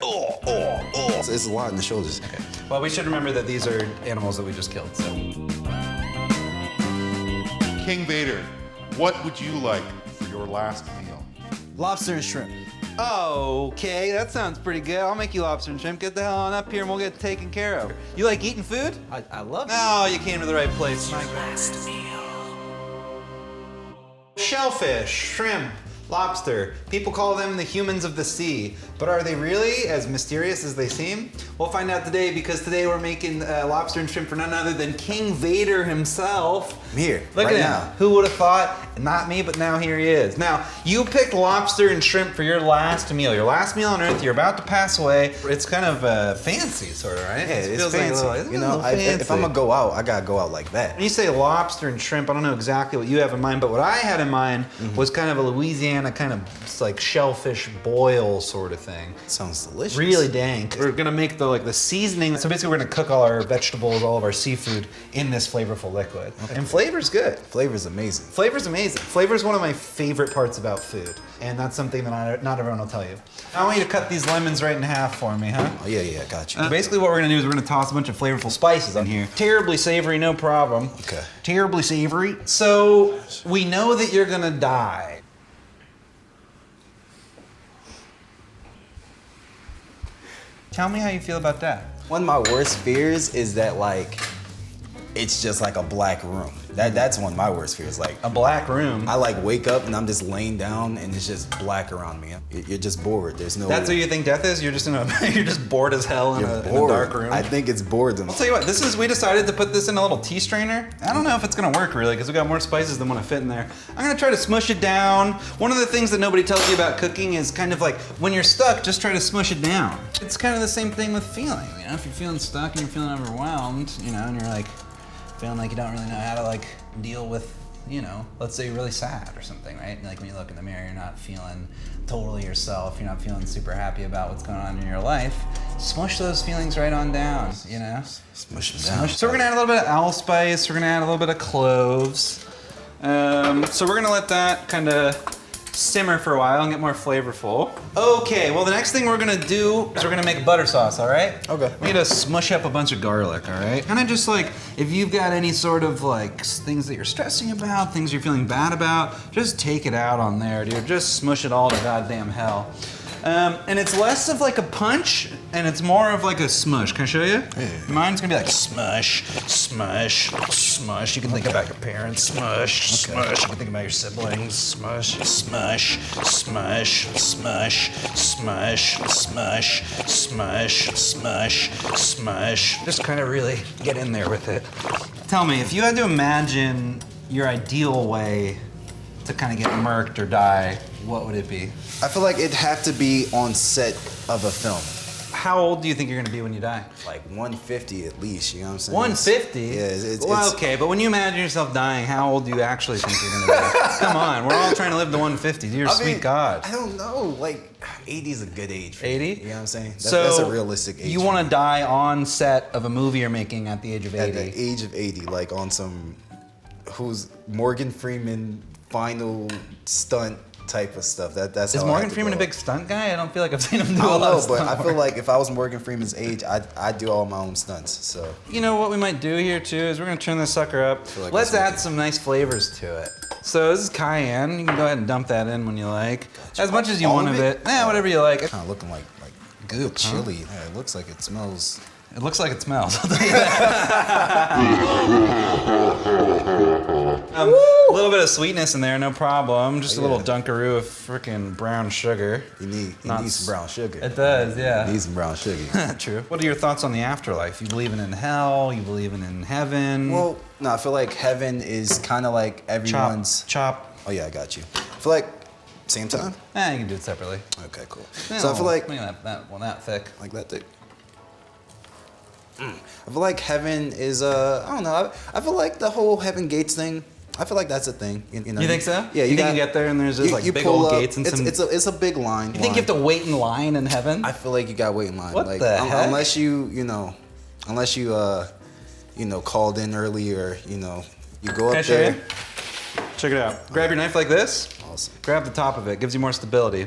It's a lot in the shoulders. Okay. Well, we should remember that these are animals that we just killed, so. King Vader, what would you like for your last meal? Lobster and shrimp. Okay, that sounds pretty good. I'll make you lobster and shrimp. Get the hell on up here and we'll get it taken care of. You like eating food? I love it. No, you came to the right place. My last meal. Shellfish, shrimp, lobster. People call them the humans of the sea, but are they really as mysterious as they seem? We'll find out today, because today we're making lobster and shrimp for none other than King Vader himself. I'm here, Look right at him. now. Who would have thought? Not me, but now here he is. Now, you picked lobster and shrimp for your last meal. Your last meal on Earth. You're about to pass away. It's kind of fancy, sort of, right? Yeah, It it's feels like a fancy. little- You know, if I'm gonna go out, I gotta go out like that. When you say lobster and shrimp, I don't know exactly what you have in mind, but what I had in mind was kind of a Louisiana kind of like shellfish boil sort of thing. Sounds delicious. Really dank. We're gonna make the seasoning. So basically, we're gonna cook all our vegetables, all of our seafood in this flavorful liquid. Okay. And flavor's good. Flavor's amazing. Flavor's amazing. Flavor's one of my favorite parts about food, and that's something that not everyone will tell you. I want you to cut these lemons right in half for me, huh? Oh yeah, got you. Basically what we're gonna do is we're gonna toss a bunch of flavorful spices on here. Terribly savory, no problem. Okay. Terribly savory. So, we know that you're gonna die. Tell me how you feel about that. One of my worst fears is that like, it's just like a black room. That's one of my worst fears. Like A black room. I like wake up and I'm just laying down and it's just black around me. You're just bored. There's no. That's what you think death is? You're just you're just bored as hell in a dark room. I think it's boredom. I'll tell you what, we decided to put this in a little tea strainer. I don't know if it's gonna work really, because we got more spices than want to fit in there. I'm gonna try to smush it down. One of the things that nobody tells you about cooking is kind of like, when you're stuck, just try to smush it down. It's kind of the same thing with feeling, you know? If you're feeling stuck and you're feeling overwhelmed, you know, and you're like, feeling like you don't really know how to like deal with, you know, let's say you're really sad or something, right? Like when you look in the mirror, you're not feeling totally yourself, you're not feeling super happy about what's going on in your life. Smush those feelings right on down, you know? Smush them down. So we're gonna add a little bit of allspice, we're gonna add a little bit of cloves. So we're gonna let that kind of simmer for a while and get more flavorful. Okay, well the next thing we're gonna do is we're gonna make butter sauce, all right? Okay. We need to smush up a bunch of garlic, all right? Kind of just like, if you've got any sort of like things that you're stressing about, things you're feeling bad about, just take it out on there, dude. Just smush it all to goddamn hell. And it's less of like a punch, and it's more of like a smush. Can I show you? Yeah. Mine's gonna be like smush, smush, smush. You can think about your parents, smush, smush. You can think about your siblings, smush, smush, smush, smush, smush, smush, smush, smush, smush. Just kind of really get in there with it. Tell me, if you had to imagine your ideal way to kind of get murked or die, what would it be? I feel like it'd have to be on set of a film. How old do you think you're gonna be when you die? Like 150 at least, you know what I'm saying? 150? Yeah, Well, okay, but when you imagine yourself dying, how old do you actually think you're gonna be? Come on, we're all trying to live to 150. Dear sweet God. I don't know, like 80 is a good age for 80? me, you know what I'm saying? So That's a realistic age. You want to die on set of a movie you're making at the age of 80? At the age of 80, like on some, who's Morgan Freeman final stunt type of stuff. That's Is how I Morgan have to Freeman a go. big stunt guy? I don't feel like I've seen him do I a don't lot know, of but stunt I feel work. like if I was Morgan Freeman's age, I'd do all my own stunts. So You know what we might do here too is we're gonna turn this sucker up. like Let's that's add some nice flavors to it. So this is cayenne. You can go ahead and dump that in when you like. As much as you All want of of it? it. Yeah, whatever you like. kind of looking like Goop, huh? chili. Yeah, it looks like it smells. It looks like it smells. I'll tell you that. A little bit of sweetness in there, no problem. Just a little dunkaroo of freaking brown sugar. You need some brown sugar. It does, yeah. You need some brown sugar. True. What are your thoughts on the afterlife? You believing in hell? You believing in heaven? Well, no, I feel like heaven is kind of like everyone's. Chop. Oh yeah, I got you. I feel like same time. You can do it separately. Okay, cool. So I feel like that thick. like that thick. I feel like heaven is I don't know. I feel like the whole heaven gates thing. I feel like that's a thing. You know, You think so? Yeah. You think you get there and there's just like big old gates and some. It's a big line. You think you have to wait in line in heaven? I feel like you got to wait in line. What like, the heck? Unless you called in early or you go Can I up show there. you? Check it out. Grab your knife like this. Awesome. Grab the top of it. Gives you more stability.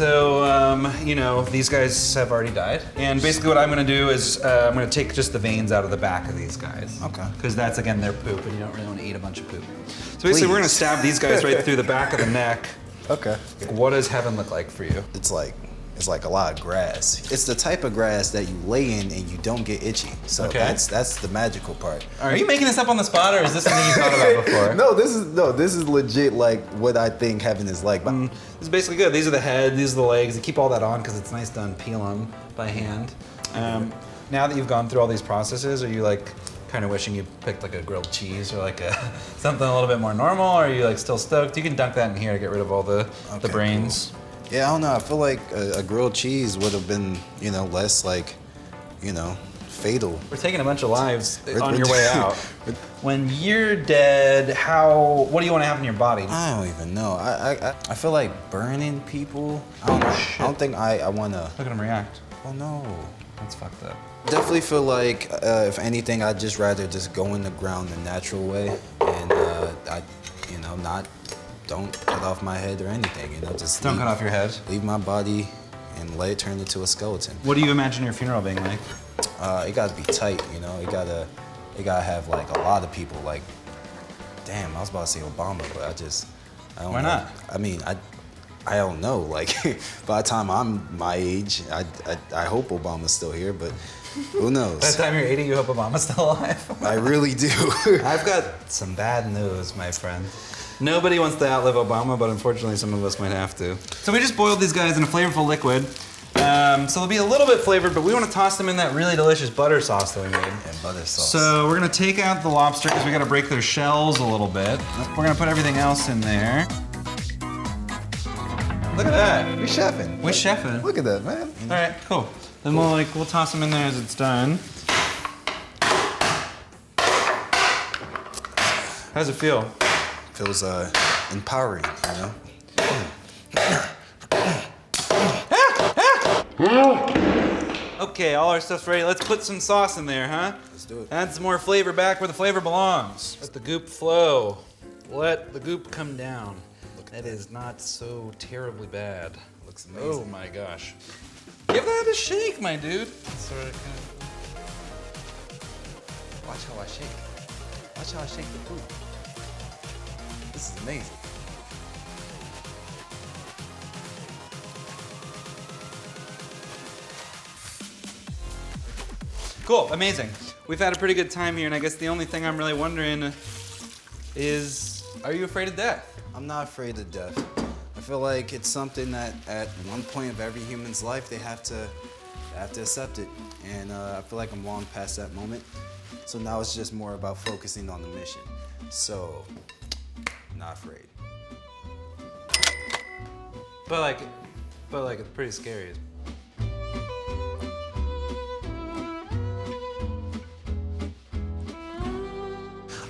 so, you know, these guys have already died. And basically what I'm gonna do is I'm gonna take just the veins out of the back of these guys. Okay. Because that's, again, their poop, and you don't really want to eat a bunch of poop. So basically we're gonna stab these guys right through the back of the neck. Okay. What does heaven look like for you? It's like a lot of grass. It's the type of grass that you lay in and you don't get itchy. So that's the magical part. Are you making this up on the spot, or is this something you thought about before? No, this is legit like what I think heaven is like. This is basically good. These are the head, these are the legs. You keep all that on because it's nice to unpeel them by hand. Now that you've gone through all these processes, are you like kind of wishing you picked like a grilled cheese or like something a little bit more normal, or are you like still stoked? You can dunk that in here to get rid of all the brains. Cool. Yeah, I don't know. I feel like a grilled cheese would have been, you know, less like, you know, fatal. We're taking a bunch of lives on your way out. When you're dead, what do you want to have in your body? I don't even know. I feel like burning people. I don't know. I don't think I want to. Look at them react. Oh no. That's fucked up. Definitely feel like, if anything, I'd just rather just go in the ground the natural way, and don't cut off my head or anything, you know, just don't cut off your head. Leave my body and let it turn into a skeleton. What do you imagine your funeral being like? It gotta be tight, you know. It gotta have like a lot of people. Like, damn, I was about to say Obama, but I don't Why know. not? I mean, I don't know. Like, by the time I'm my age, I hope Obama's still here, but who knows? By the time you're 80, you hope Obama's still alive? I really do. I've got some bad news, my friend. Nobody wants to outlive Obama, but unfortunately some of us might have to. So we just boiled these guys in a flavorful liquid. So they'll be a little bit flavored, but we want to toss them in that really delicious butter sauce that we made. And butter sauce. So we're gonna take out the lobster because we gotta break their shells a little bit. We're gonna put everything else in there. Look at that. We're chefing. We're chefing. Look at that, man. All right, cool. Then we'll toss them in there as it's done. How does it feel? Feels empowering, you know. Okay, all our stuff's ready. Let's put some sauce in there, huh? Let's do it. Add some more flavor back where the flavor belongs. Let the goop flow. Let the goop come down. That is not so terribly bad. Looks amazing. Oh my gosh. Give that a shake, my dude. Watch how I shake. Watch how I shake the food. This is amazing. Cool, amazing. We've had a pretty good time here, and I guess the only thing I'm really wondering is, are you afraid of death? I'm not afraid of death. I feel like it's something that at one point of every human's life they have to accept it, and I feel like I'm long past that moment. So now it's just more about focusing on the mission. So, not afraid. But like it's pretty scary.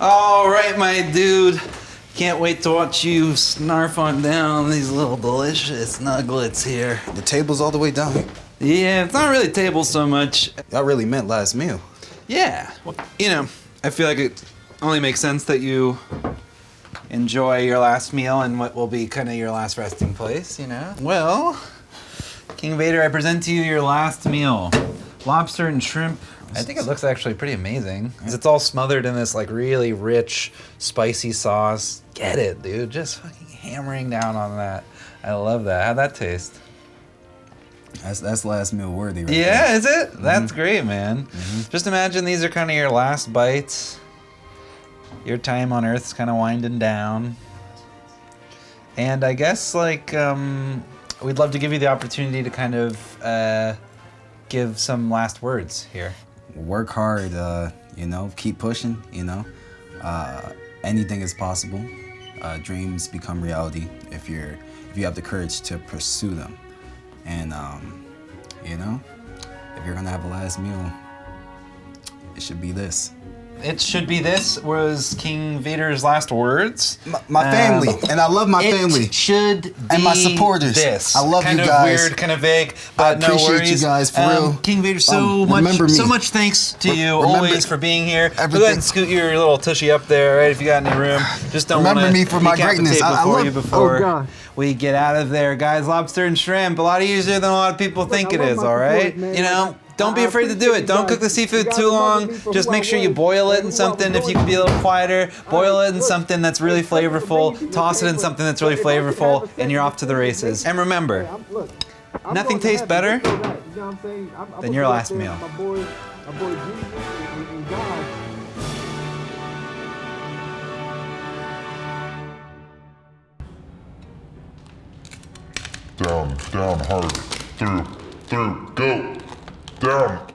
All right, my dude. Can't wait to watch you snarf on down these little delicious nuggets here. The table's all the way down here. Yeah, it's not really table so much. Y'all really meant last meal. Yeah, well, you know, I feel like it only makes sense that you enjoy your last meal in what will be kind of your last resting place, you know? Well, King Vader, I present to you your last meal. Lobster and shrimp. I think it looks actually pretty amazing. It's all smothered in this like really rich, spicy sauce. Get it, dude. Just fucking hammering down on that. I love that. How'd that taste? That's last meal worthy, right? Yeah, there. is it? Mm-hmm. That's great, man. Mm-hmm. Just imagine these are kind of your last bites. Your time on Earth's kind of winding down. And I guess like we'd love to give you the opportunity to kind of give some last words here. Work hard, you know, keep pushing, you know. Anything is possible. Dreams become reality if you have the courage to pursue them. And you know, if you're gonna have a last meal, it should be this. It should be this was King Vader's last words. My family, and I love my It family. should be and my supporters. This. I love kind you of guys. Weird, kind of vague, I but no appreciate worries. you guys for real. King Vader, so much thanks to you always for being here. Go ahead and scoot your little tushy up there, right? If you got any room, just don't remember me for my greatness. I love you before we get out of there, guys. Lobster and shrimp, a lot easier than a lot of people think it is. All right, you know. Don't be afraid to do it. Don't cook the seafood too long. Just make sure you boil it in something. If you can be a little quieter, boil it in something that's really flavorful. Toss it in something that's really flavorful, and you're off to the races. And remember, nothing tastes better than your last meal. Down, hard. Through, go. Down.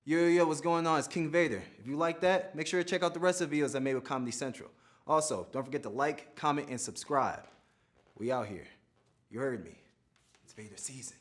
Yo, what's going on? It's King Vader. If you like that, make sure to check out the rest of the videos I made with Comedy Central. Also, don't forget to like, comment, and subscribe. We out here. You heard me. It's Vader season.